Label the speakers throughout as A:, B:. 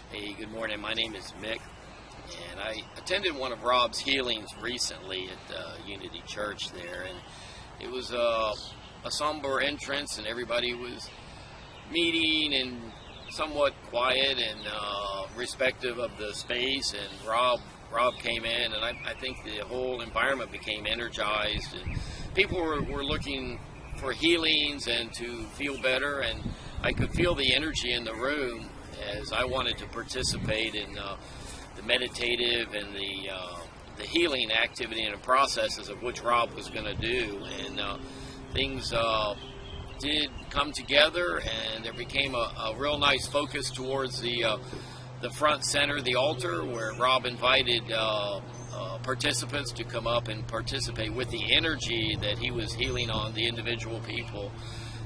A: Hey, good morning. My name is Mick, and I attended one of Rob's healings recently at Unity Church there, and it was a somber entrance, and everybody was meeting and somewhat quiet and respective of the space. And Rob came in, and I think the whole environment became energized, and people were looking for healings and to feel better, and I could feel the energy in the room as I wanted to participate in the meditative and the healing activity and the processes of which Rob was going to do. And things did come together, and there became a real nice focus towards the front center, the altar, where Rob invited participants to come up and participate with the energy that he was healing on the individual people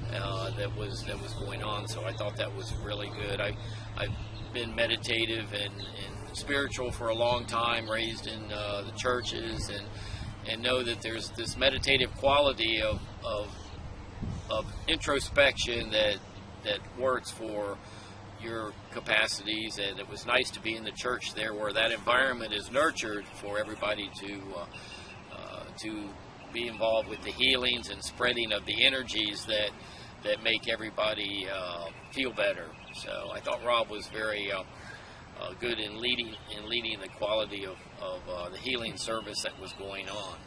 A: that was going on. So I thought that was really good. I've been meditative and spiritual for a long time, raised in the churches, and know that there's this meditative quality of introspection that works for your capacities. And it was nice to be in the church there where that environment is nurtured for everybody to be involved with the healings and spreading of the energies that make everybody feel better. So I thought Rob was very good in leading the quality of the healing service that was going on.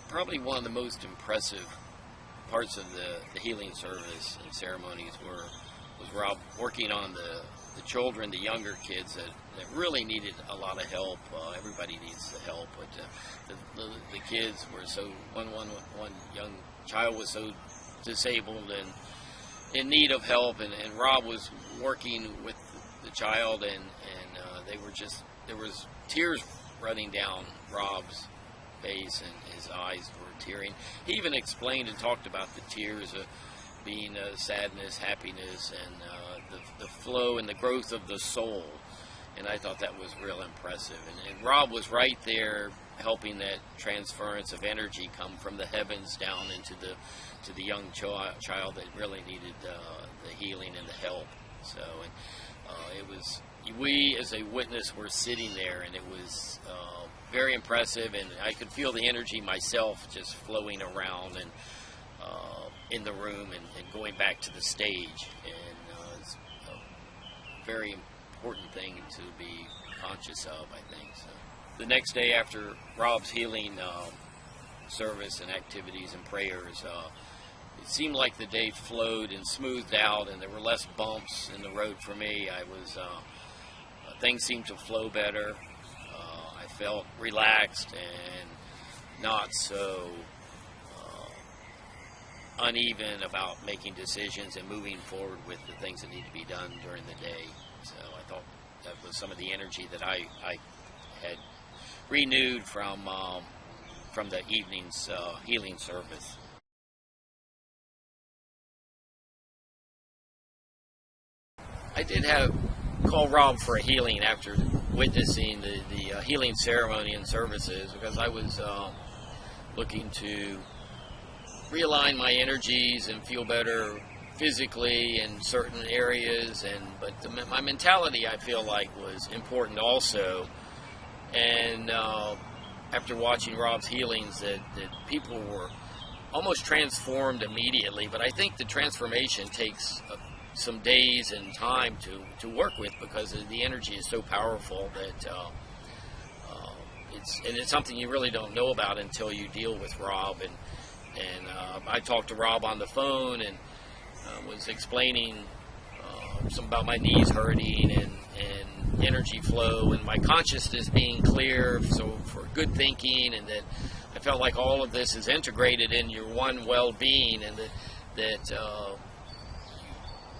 A: Probably one of the most impressive parts of the healing service and ceremonies was Rob working on the children, the younger kids that really needed a lot of help. Everybody needs the help, but the kids were so, one young child was so disabled and in need of help, and Rob was working with the child, and there was tears running down Rob's face, and his eyes were tearing. He even explained and talked about the tears being sadness, happiness, and the flow and the growth of the soul. And I thought that was real impressive. And Rob was right there helping that transference of energy come from the heavens down into the young child that really needed the healing and the help. So it was, we as a witness were sitting there, and it was very impressive, and I could feel the energy myself just flowing around and in the room and going back to the stage. And it's a very important thing to be conscious of, I think. So the next day after Rob's healing service and activities and prayers, it seemed like the day flowed and smoothed out, and there were less bumps in the road for me. Things seemed to flow better. I felt relaxed and not so uneven about making decisions and moving forward with the things that need to be done during the day. So I thought that was some of the energy that I had renewed from the evening's healing service. I did call Rob for a healing after witnessing the healing ceremony and services, because I was looking to realign my energies and feel better physically in certain areas, but my mentality, I feel like, was important also. And after watching Rob's healings, that people were almost transformed immediately. But I think the transformation takes some days and time to work with, because the energy is so powerful that it's something you really don't know about until you deal with Rob. And I talked to Rob on the phone and was explaining some about my knees hurting and energy flow and my consciousness being clear, so for good thinking, and that I felt like all of this is integrated in your one well-being, and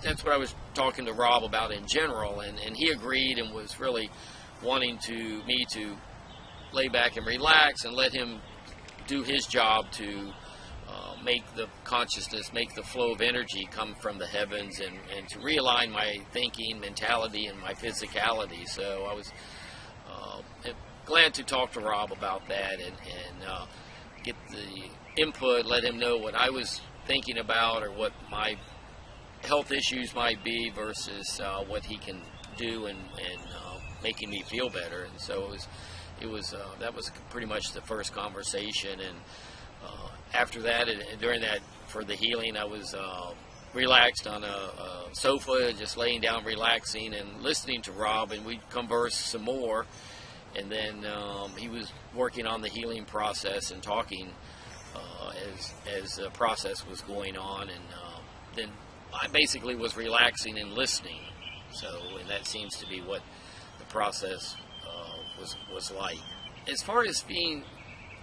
A: that's what I was talking to Rob about in general, and he agreed and was really wanting me to lay back and relax and let him do his job to make the consciousness, make the flow of energy come from the heavens, and to realign my thinking, mentality, and my physicality. So I was glad to talk to Rob about that and get the input, let him know what I was thinking about or what my health issues might be versus what he can do and making me feel better. And so that was pretty much the first conversation. And after that, and during that, for the healing, I was relaxed on a sofa, just laying down, relaxing, and listening to Rob, and we'd converse some more. And then he was working on the healing process and talking as the process was going on, and then I basically was relaxing and listening. So, and that seems to be what the process was like. As far as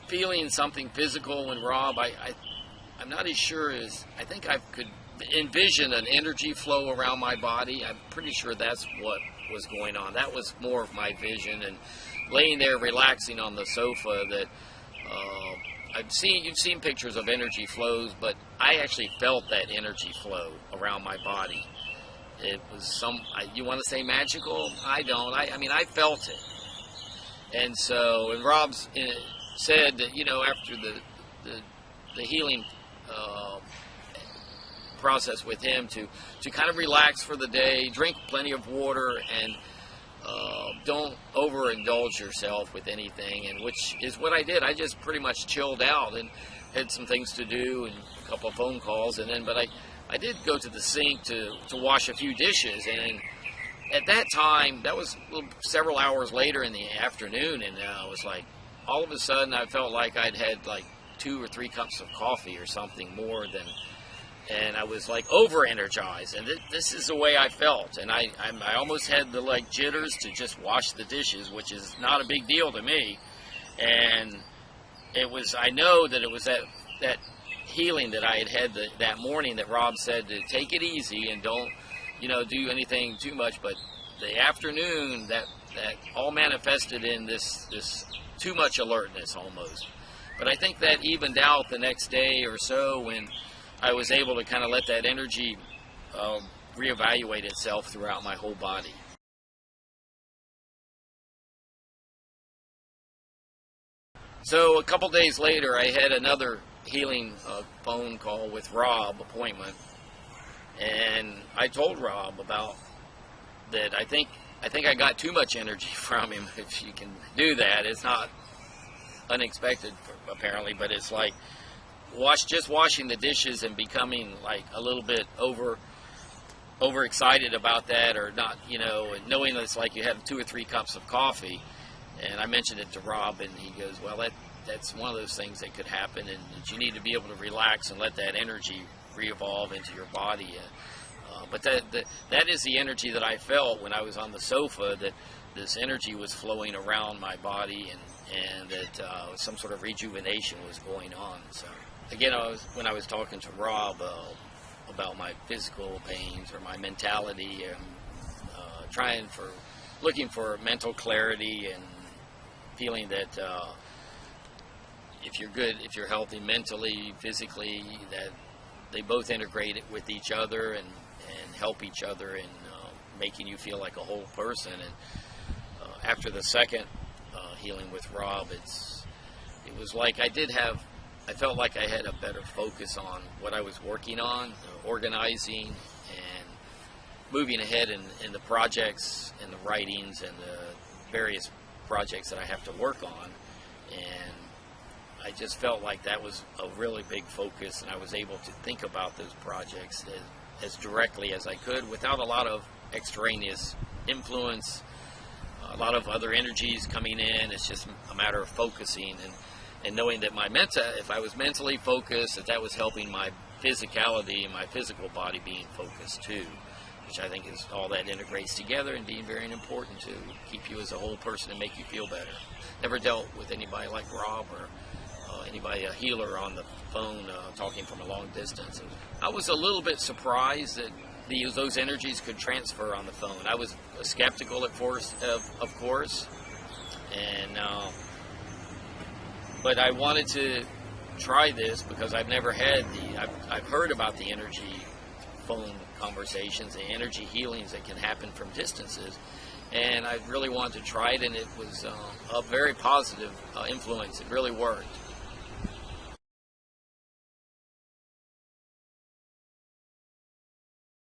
A: feeling something physical when Rob, I'm not as sure as, I think I could envision an energy flow around my body. I'm pretty sure that's what was going on. That was more of my vision, and laying there relaxing on the sofa, that you've seen pictures of energy flows, but I actually felt that energy flow around my body. It was you want to say magical? I don't. I mean, I felt it. And so, and Rob's said that, after the healing process with him, to kind of relax for the day, drink plenty of water, and don't overindulge yourself with anything, and which is what I did. I just pretty much chilled out and had some things to do and a couple of phone calls, and then, but I did go to the sink to wash a few dishes, and at that time, that was several hours later in the afternoon, and I was like, all of a sudden I felt like I'd had like 2 or 3 cups of coffee or something more than, and I was like over-energized, and this is the way I felt, and I almost had the like jitters to just wash the dishes, which is not a big deal to me. And it was, I know that it was that healing that I had that morning that Rob said to take it easy and don't do anything too much, but the afternoon that all manifested in this too much alertness almost. But I think that evened out the next day or so when I was able to kind of let that energy reevaluate itself throughout my whole body. So a couple days later, I had another healing phone call with Rob appointment, and I told Rob about that. I think I got too much energy from him. If you can do that, it's not unexpected apparently, but it's like just washing the dishes and becoming like a little bit overexcited about that, or not, and knowing that it's like you have 2 or 3 cups of coffee. And I mentioned it to Rob, and he goes, well, that's one of those things that could happen, and that you need to be able to relax and let that energy re-evolve into your body. But that is the energy that I felt when I was on the sofa, that this energy was flowing around my body, and that some sort of rejuvenation was going on. So again, when I was talking to Rob about my physical pains or my mentality, and looking for mental clarity, and feeling that if you're good, if you're healthy mentally, physically, that they both integrate it with each other and help each other in making you feel like a whole person. And after the second healing with Rob, it was like I felt like I had a better focus on what I was working on, organizing and moving ahead in the projects and the writings and the various projects that I have to work on. And I just felt like that was a really big focus, and I was able to think about those projects as directly as I could without a lot of extraneous influence, a lot of other energies coming in. It's just a matter of focusing and knowing that if I was mentally focused, that was helping my physicality and my physical body being focused too, which I think is all that integrates together and being very important to keep you as a whole person and make you feel better. Never dealt with anybody like Rob or anybody, a healer on the phone talking from a long distance. And I was a little bit surprised that those energies could transfer on the phone. I was skeptical at first, of course, and but I wanted to try this because I've never had I've heard about the energy phone conversations, the energy healings that can happen from distances, and I really wanted to try it, and it was a very positive influence. It really worked.